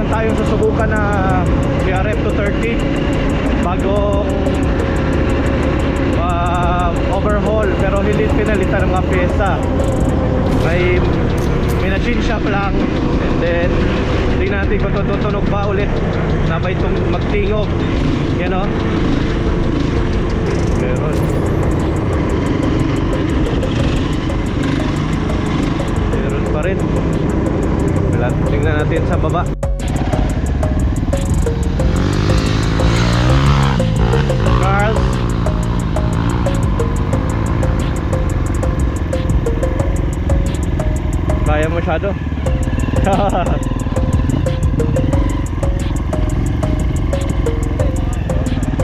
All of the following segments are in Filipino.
meron tayong susubukan na BRF 230 bagong overhaul, pero hindi pinalitan ng mga pyesa. May na-change shop lang, and then tingnan natin kung tutunog ba ulit na may magtingog, yan o. Meron pa rin. Tingnan natin sa baba. Carl, kaya masyado.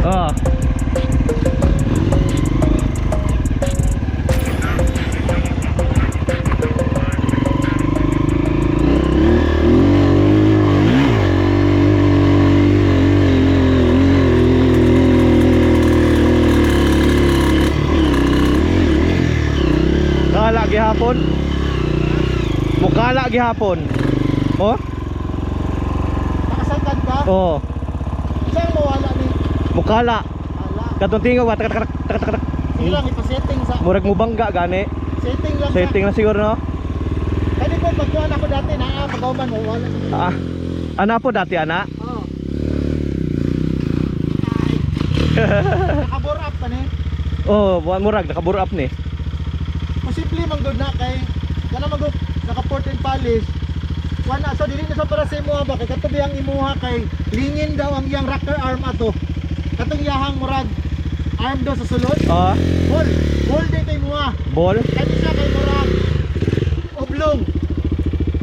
Ah. Kala gihapon. Mukala gihapon. Oh? Nakasangkan ka? Oh. Saan mo wala ni? Mukala. Ala. Katong tingaw tak tak tak tak tak. Silang ipa-setting sa... Murag mo bangga gani. Setting lang Setting na siguro no. Kani po pagkuhan ako dati na pagawman mo wala ni. Ah. Ana po dati ana. Oo. Nakabore up pa ni. Oh, murag nakabur up ni. Posible man gud na kay kana magud naka port and polish. Wana so dili na sa para sa imuha ba kay katubi ang imuha kay lingin daw ang iyang rocker arm ato. Katong yahang murag arm do sa sulod. Ah, Ball dito imuha. ball. Kani siya kay murag oblong.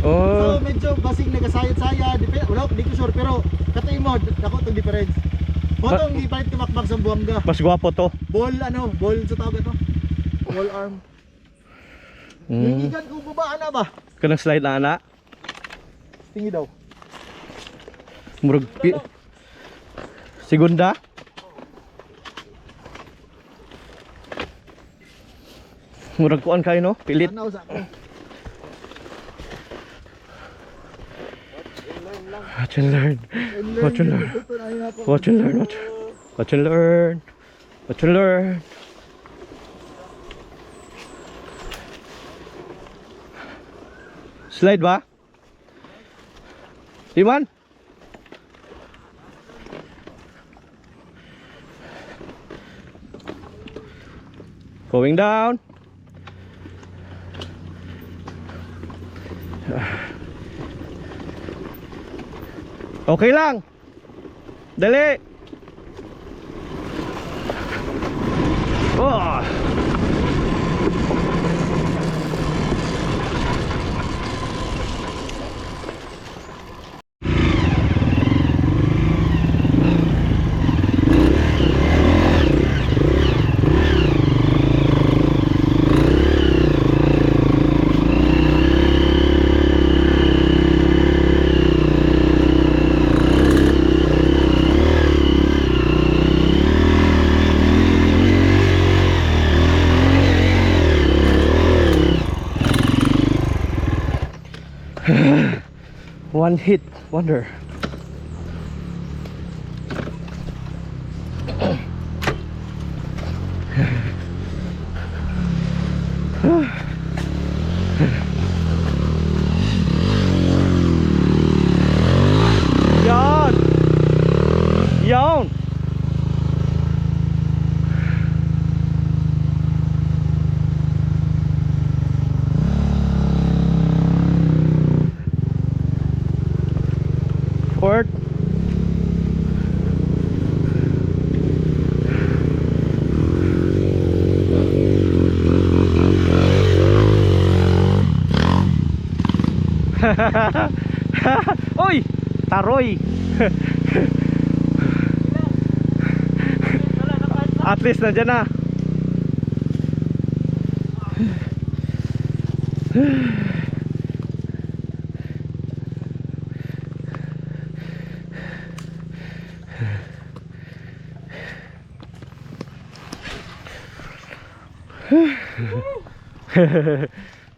Oh. So medyo basig nagasayad-sayad, wala di ko sure pero katong imo dako tong difference. Motong gipalit ko makmak sa buwangga. Mas gwapo to. Ball ano, ball sa tawag ito. Ball arm. Hingigan kung bubaan na ba? Kanang slide na ana. Tingi daw. Murag segunda. Murag kuan kayo no? Pilit. Tanaw sa ako. Watch and learn. Watch and learn. Watch and learn. Watch and learn. Watch and learn. Slide ba? Iman? Going down. Okay lang. Dali. Oh. One hit wonder. Yon. Yon. Port. Oy, taroy. At least nandiyan na.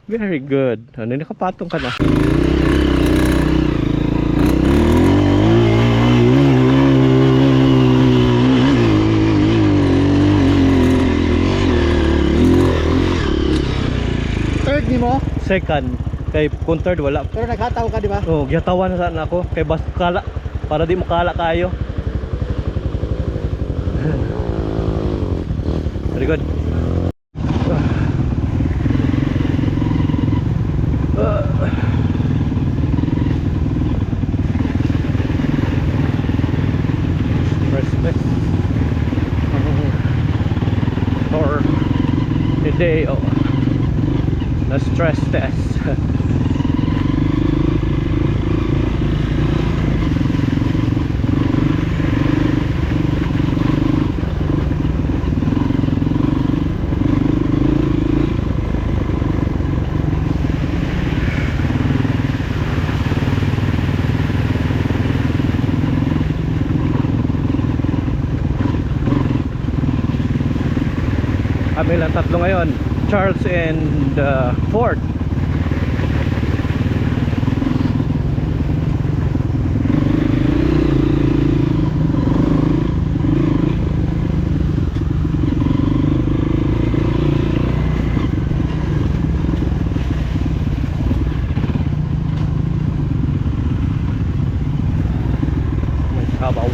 Very good. Ano, nakapatong ka na. second, kay kung third wala. Pero naghataw ka, di ba? Oh, gihatawan na sana ako kay bas kala para di mo kala kayo. Very good. Respect for the day of the stress test. Kami lang tatlo ngayon, Charles and Ford. May sabaw.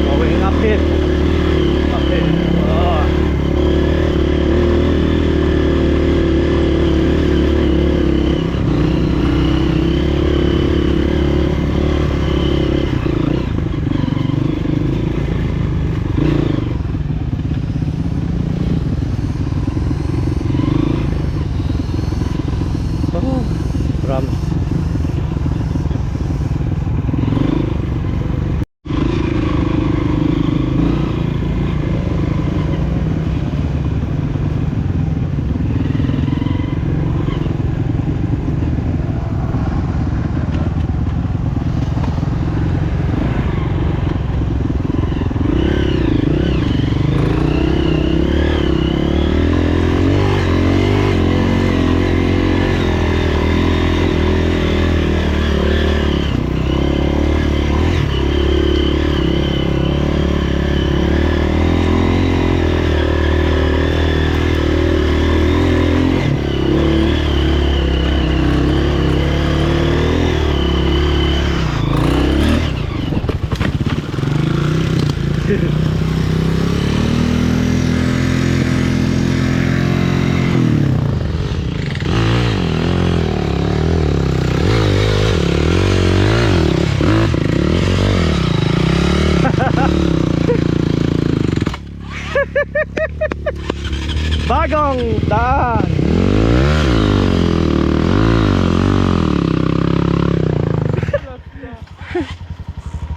Going up it. Up it. Oh. Oh, drums. Bagong daan.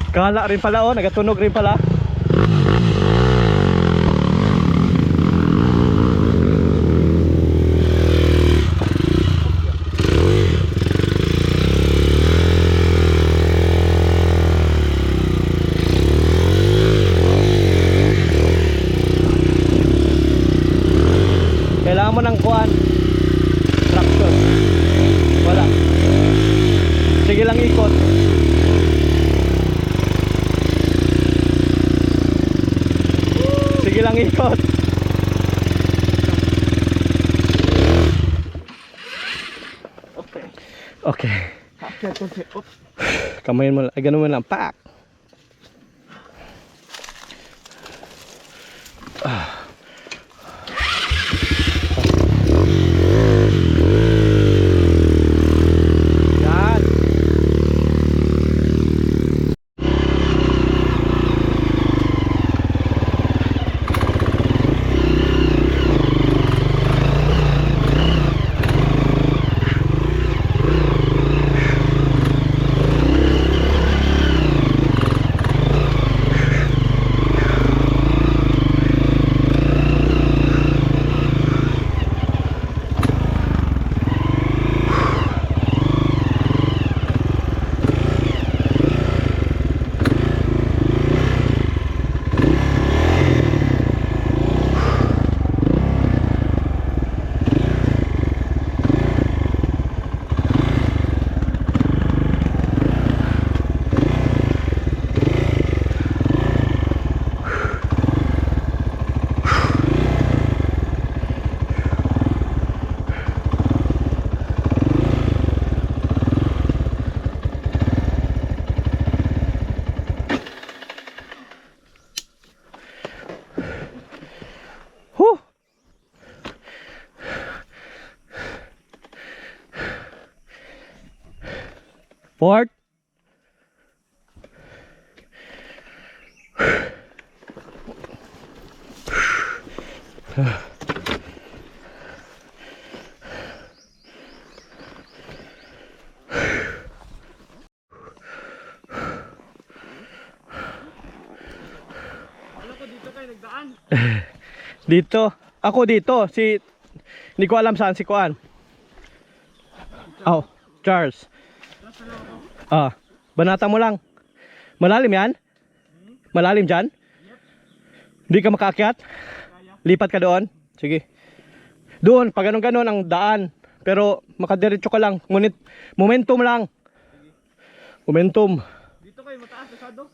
Kala rin pala oh, nagatunog rin pala. ikot. Okay. Okay. Okay. Op. Kamayin mo lang. Ay, ganun mo lang. Pak! Yan. Whew. Port. Ano ko dito kayo nagdaan? Dito. Ako dito. Hindi ko alam saan si Kuan. Oh, Charles. Banata mo lang. Malalim yan? Malalim dyan? Hindi ka makaakyat? Lipat ka doon? Sige. Doon, pag ganun-ganun ang daan. Pero makadiretso ka lang. Ngunit, momentum lang. Momentum. Dito kayo mataas masyado.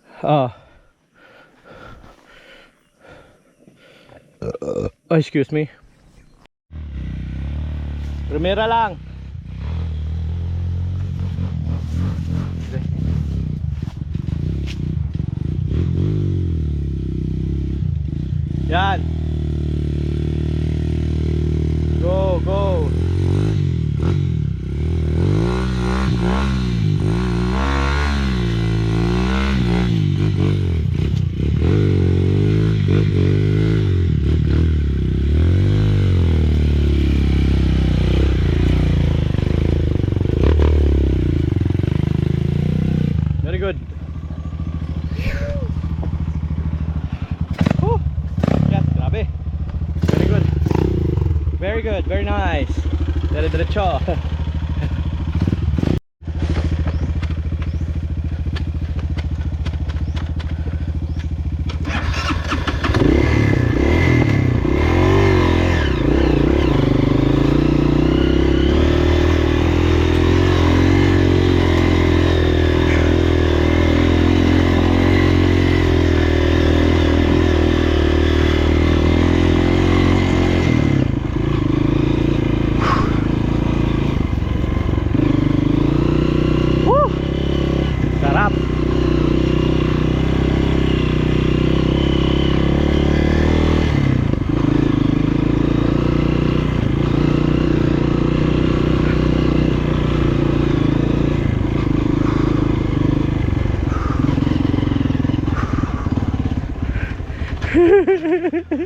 Oh, excuse me. Primera lang. Yan. Go, go. Very good. Whew. Yes, grabe. Very good. Very good, very nice. Dire-diretso. Woo! Sarap.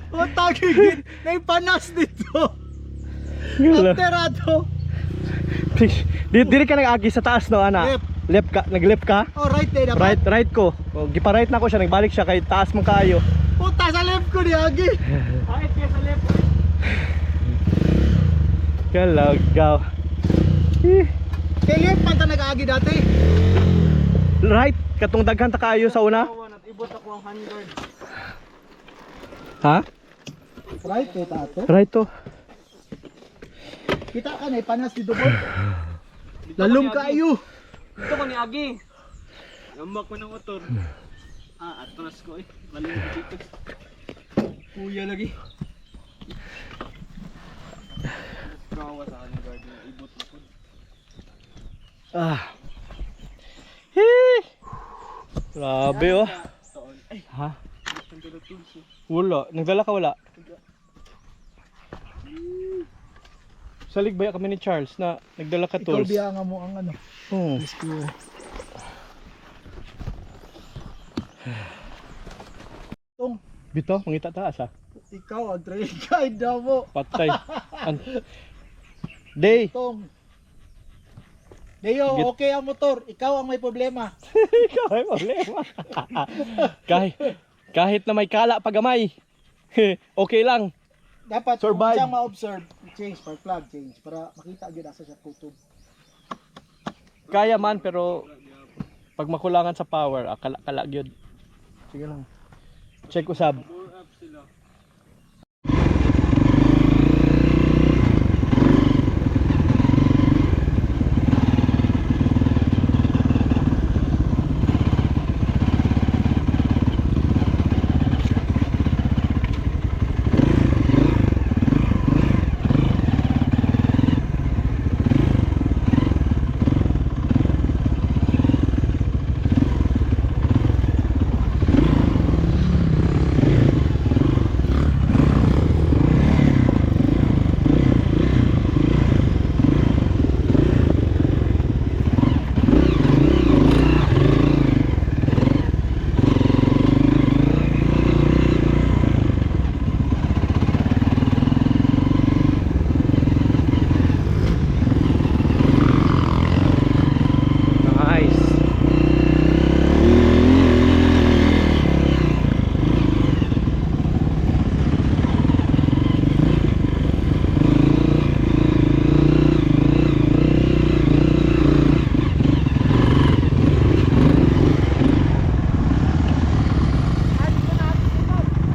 O tagigit, may panas dito. Gala. Alterado. Diri ka nag-agi sa taas no, ana. Left. Left ka, nag-left ka? Oh, right eh, dapat. Right ko. O, gipa-right na ako siya, nagbalik siya kay taas mong kaayo. Puta sa left ko ni Agi. Kahit kaya sa left. Kalagaw. Kay left man ta nag-agi dati. Right, katong daghan ta kaayo sa una. Kawan at ibot ako ang handguard. Ha? Right eh, tato. Right to. Kita ka na, panas dito po. Lalong kayo. Dito ko ni Agi. Lambak ko ng motor. Atras ko eh. Maling dito. Kuya lagi. Kawa sa Hangar din. Ibot na po. Ah. Hee! Grabe oh. Ay, Ha? ang tulog tulso. Wala. Nagdala ka wala? Salig ba kami ni Charles na nagdala ka Ikaw tools? biya nga mo ang ano. Oo. Rescue. Tong, Bito, mangita taas ah. ikaw ang trail guide daw mo. Patay. Day. Tong. Leo, Git- okay ang motor. Ikaw ang may problema. Ikaw ay problema. kahit na may kala pagamay. Okay lang. Dapat Survive. kung siyang ma-observe, change, spark plug, change. Para makita agad asa siya kutob. Kaya man pero pag makulangan sa power, kala gyud. Sige lang. Check usab. More up sila. Nice.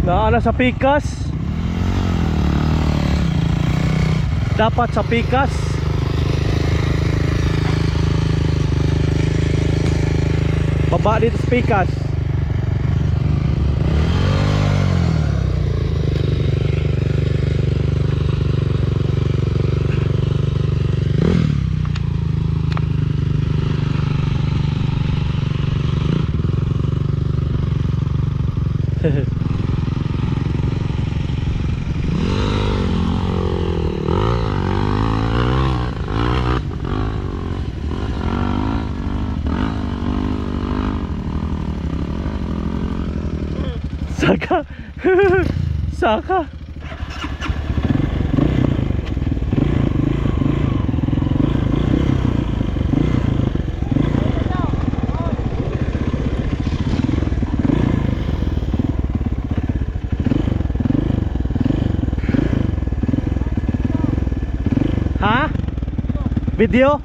Naana sa pikas. Dapat sa pikas. Baba dito sa pikas. Saka. Saka. Ha? Video?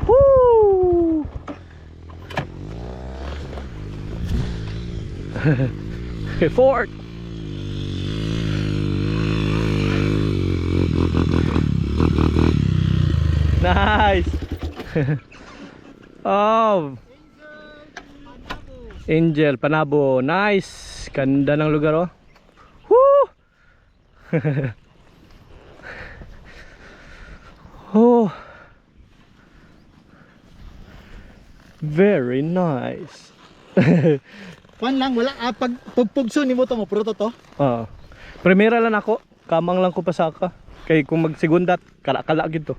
Woo! Fort. Nice. Oh. Angel Panabo. Nice. Ganda ng lugar oh. Woo! Oh. Very nice. Pan lang, wala. Pag pugpugso ni mo to mo, puro to. Oo. Primera lang ako. Kamang lang ko pasaka. Kay kung magsegundat, kala-kala gito.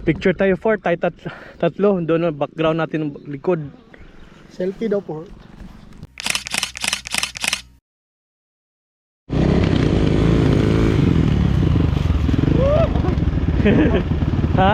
Picture tayo for tayo tatlo. Doon ang background natin ng likod. Selfie daw po. Ha?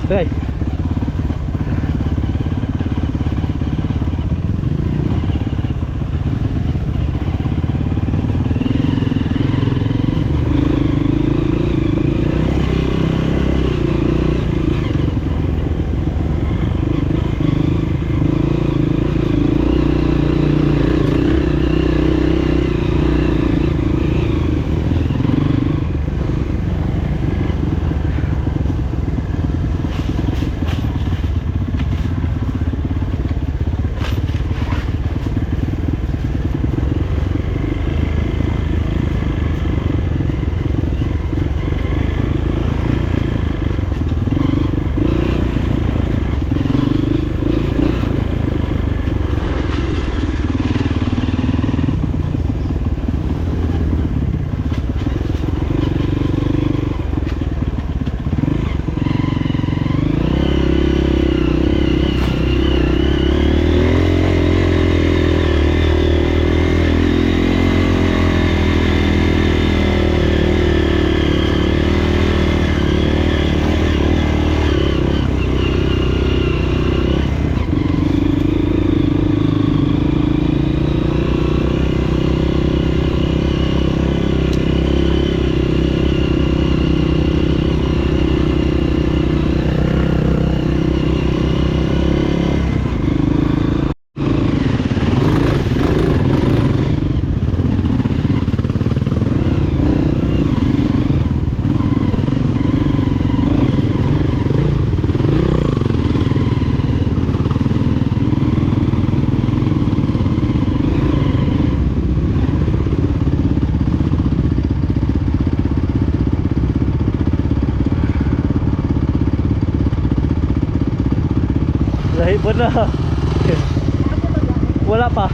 Hey. Lahibon na. Wala pa.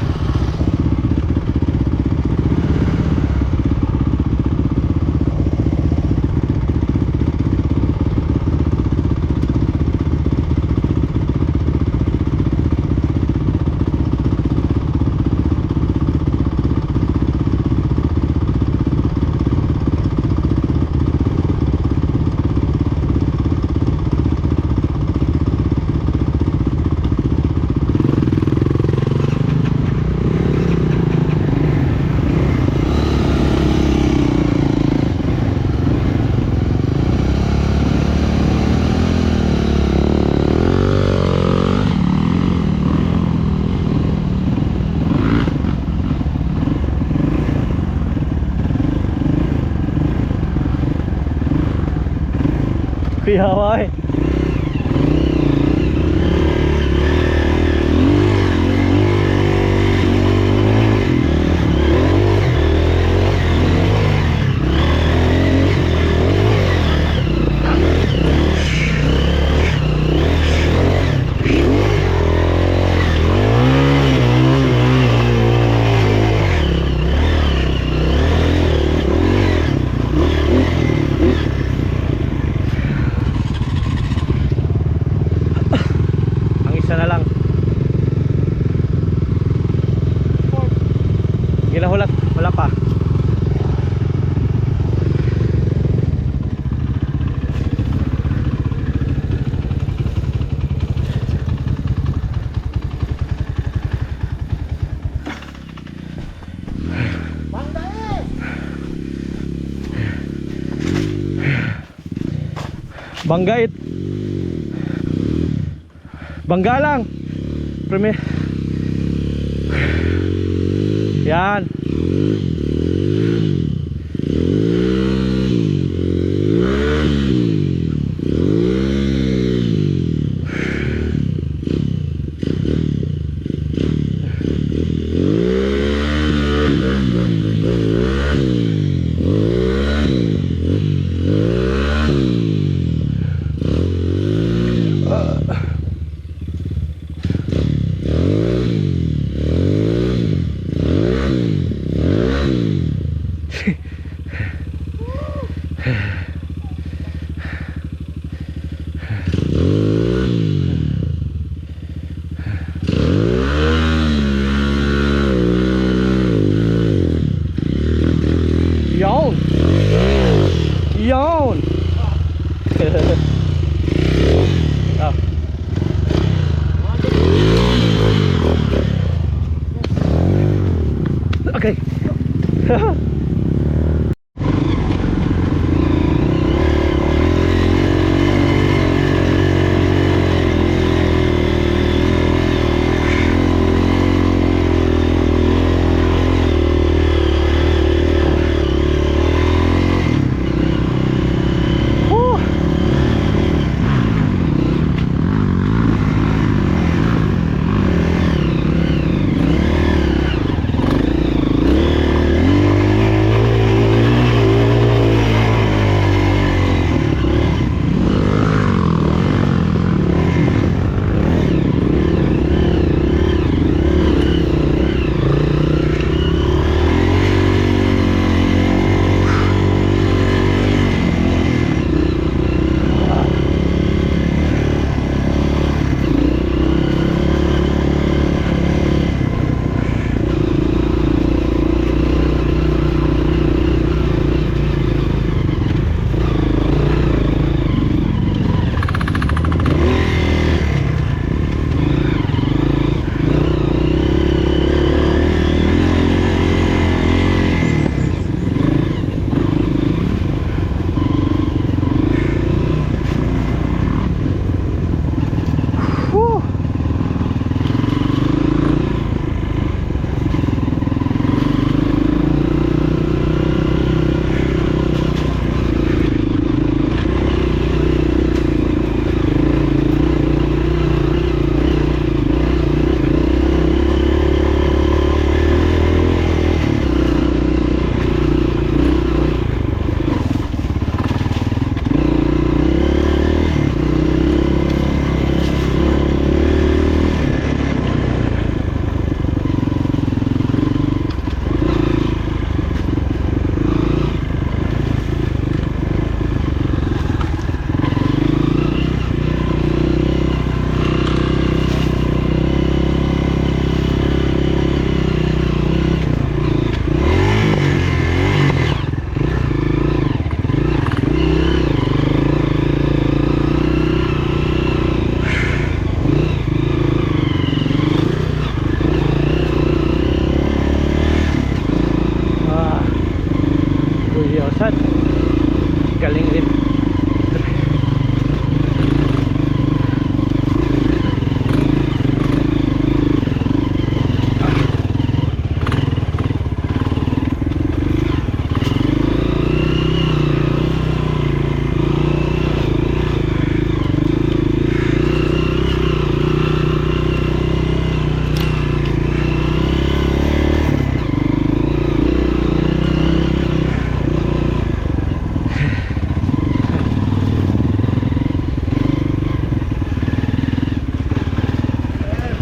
Kuya Hawaii. Isa na lang. Ginahulat, wala pa. Banggait. Bangga lang. Premier. Yan.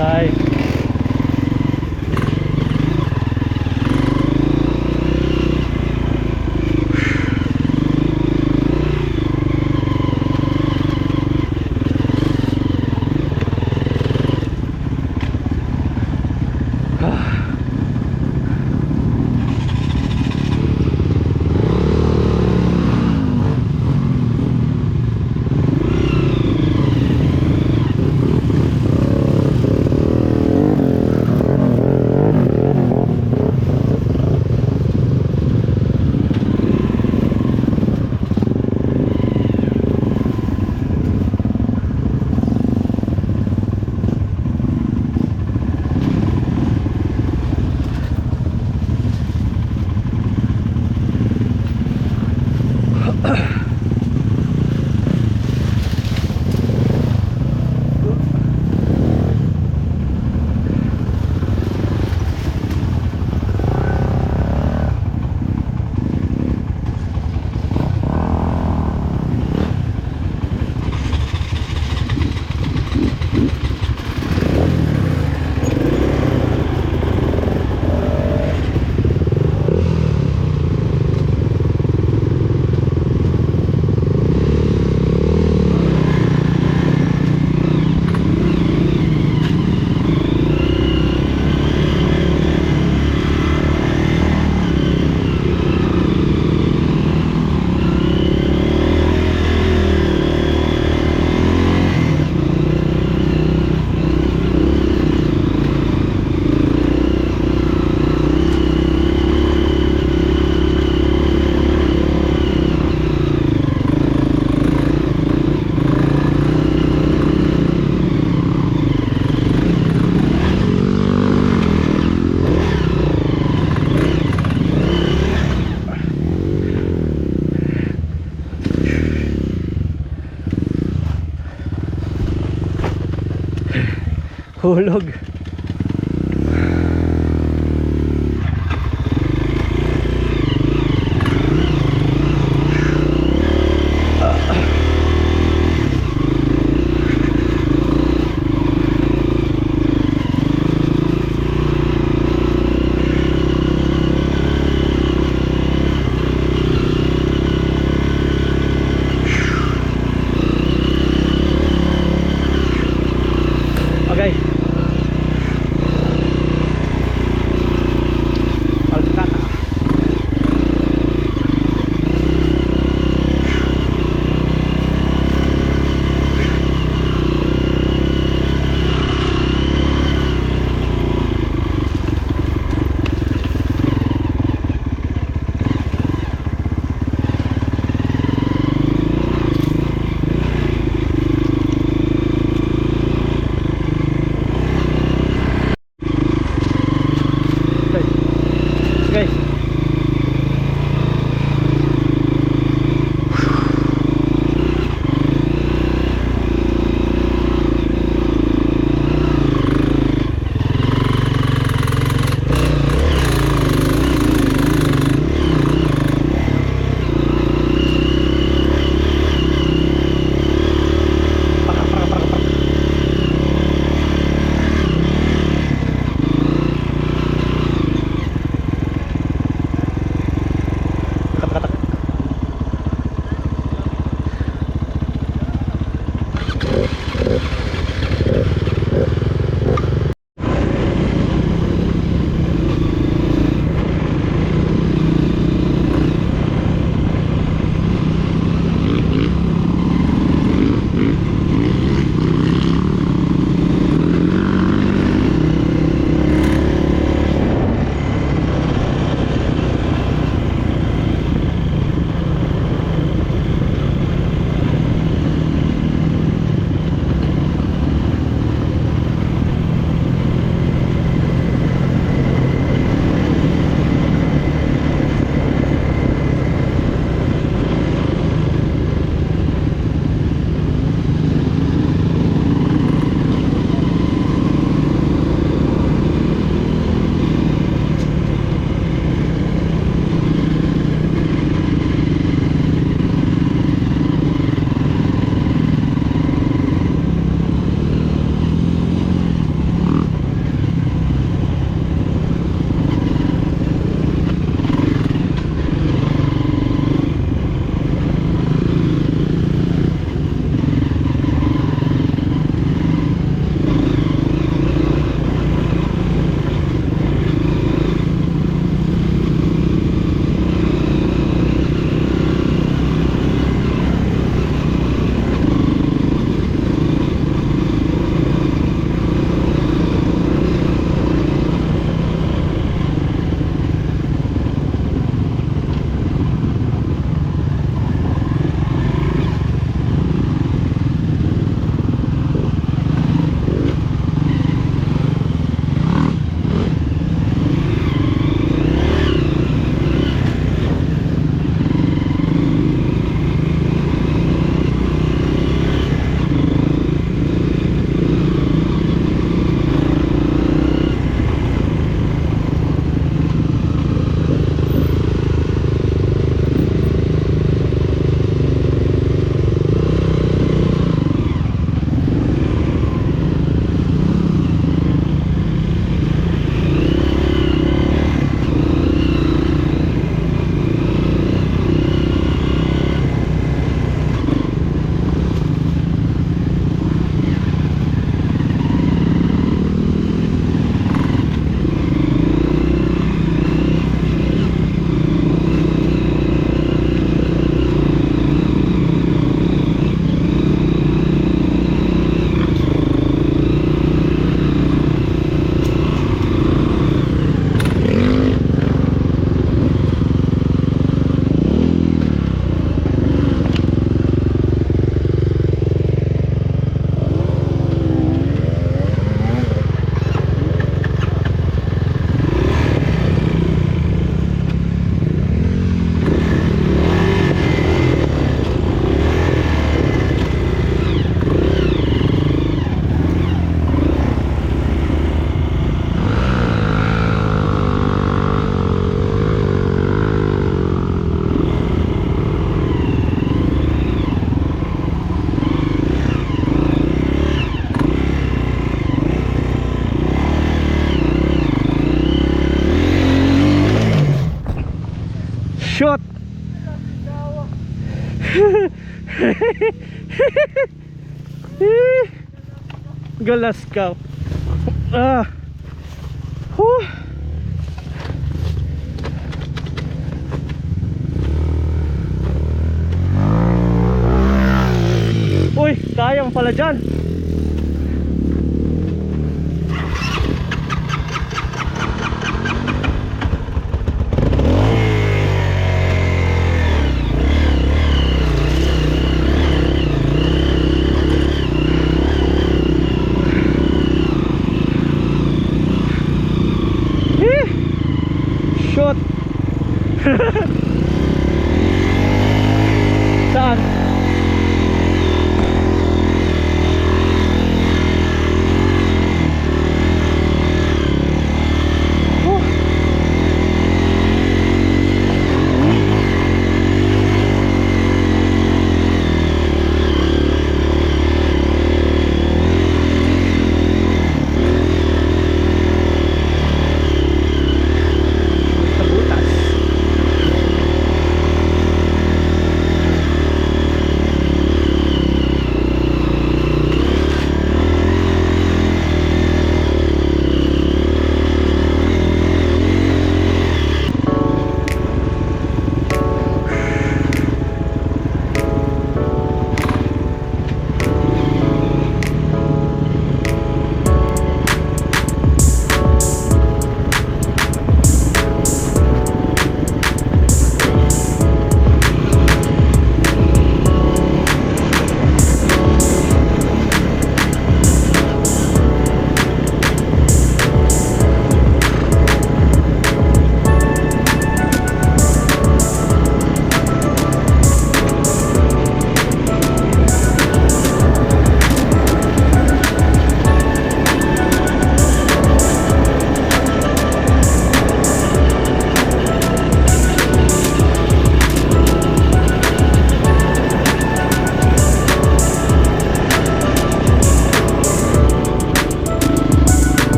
Hi. Hulog. Okay. Alcata. Okay. Galaskaw. Ah. Huh. Uy, kayang pala dyan. Shoot. Saan? Oh. Sa butas.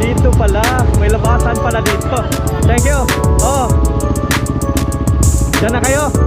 Dito pala, may labasan pala dito. Thank you. Oh. Diyan na kayo.